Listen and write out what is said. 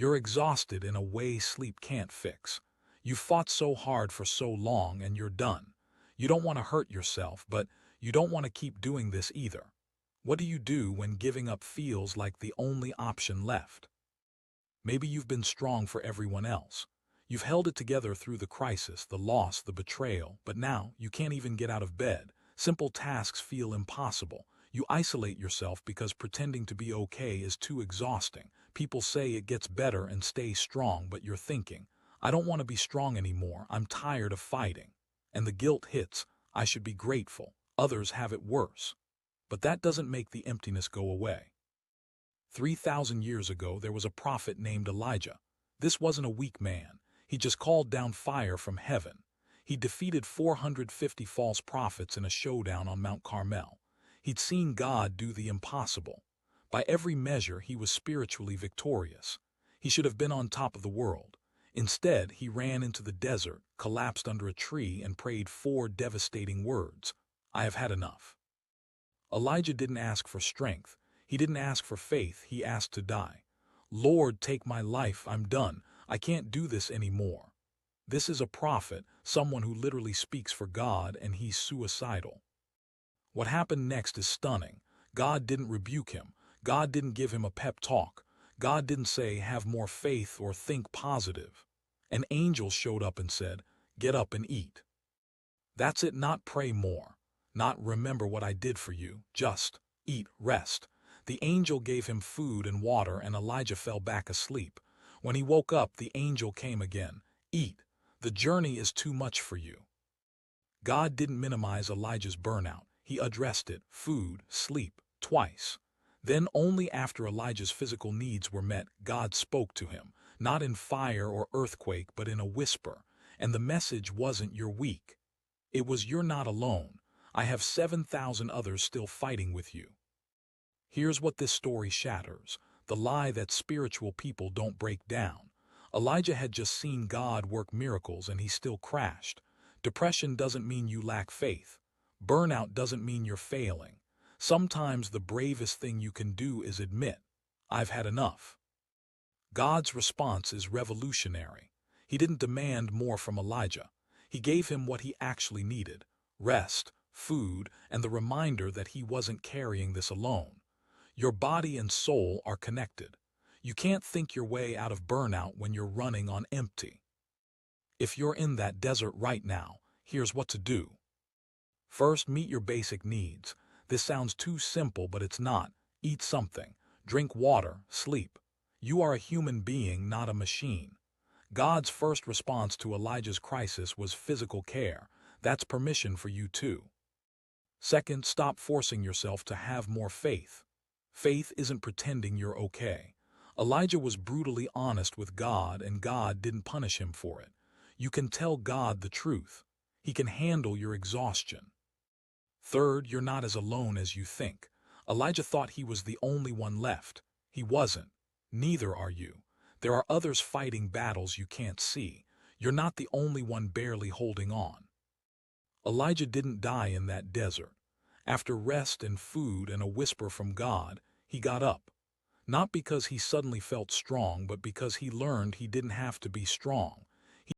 You're exhausted in a way sleep can't fix. You fought so hard for so long and you're done. You don't want to hurt yourself, but you don't want to keep doing this either. What do you do when giving up feels like the only option left? Maybe you've been strong for everyone else. You've held it together through the crisis, the loss, the betrayal, but now you can't even get out of bed. Simple tasks feel impossible. You isolate yourself because pretending to be okay is too exhausting. People say it gets better and stay strong, but you're thinking, I don't want to be strong anymore. I'm tired of fighting. And the guilt hits. I should be grateful. Others have it worse. But that doesn't make the emptiness go away. 3,000 years ago, there was a prophet named Elijah. This wasn't a weak man. He just called down fire from heaven. He defeated 450 false prophets in a showdown on Mount Carmel. He'd seen God do the impossible. By every measure, he was spiritually victorious. He should have been on top of the world. Instead, he ran into the desert, collapsed under a tree, and prayed 4 devastating words. I have had enough. Elijah didn't ask for strength. He didn't ask for faith. He asked to die. Lord, take my life. I'm done. I can't do this anymore. This is a prophet, someone who literally speaks for God, and he's suicidal. What happened next is stunning. God didn't rebuke him. God didn't give him a pep talk. God didn't say, have more faith or think positive. An angel showed up and said, get up and eat. That's it, not pray more. Not remember what I did for you. Just eat, rest. The angel gave him food and water, and Elijah fell back asleep. When he woke up, the angel came again. Eat. The journey is too much for you. God didn't minimize Elijah's burnout. He addressed it, food, sleep, twice. Then only after Elijah's physical needs were met, God spoke to him, not in fire or earthquake, but in a whisper. And the message wasn't you're weak. It was you're not alone. I have 7,000 others still fighting with you. Here's what this story shatters, the lie that spiritual people don't break down. Elijah had just seen God work miracles and he still crashed. Depression doesn't mean you lack faith. Burnout doesn't mean you're failing. Sometimes the bravest thing you can do is admit, I've had enough. God's response is revolutionary. He didn't demand more from Elijah. He gave him what he actually needed: rest, food, and the reminder that he wasn't carrying this alone. Your body and soul are connected. You can't think your way out of burnout when you're running on empty. If you're in that desert right now, here's what to do. First, meet your basic needs. This sounds too simple, but it's not. Eat something. Drink water. Sleep. You are a human being, not a machine. God's first response to Elijah's crisis was physical care. That's permission for you too. Second, stop forcing yourself to have more faith. Faith isn't pretending you're okay. Elijah was brutally honest with God, and God didn't punish him for it. You can tell God the truth. He can handle your exhaustion. Third, you're not as alone as you think. Elijah thought he was the only one left. He wasn't. Neither are you. There are others fighting battles you can't see. You're not the only one barely holding on. Elijah didn't die in that desert. After rest and food and a whisper from God, he got up. Not because he suddenly felt strong, but because he learned he didn't have to be strong.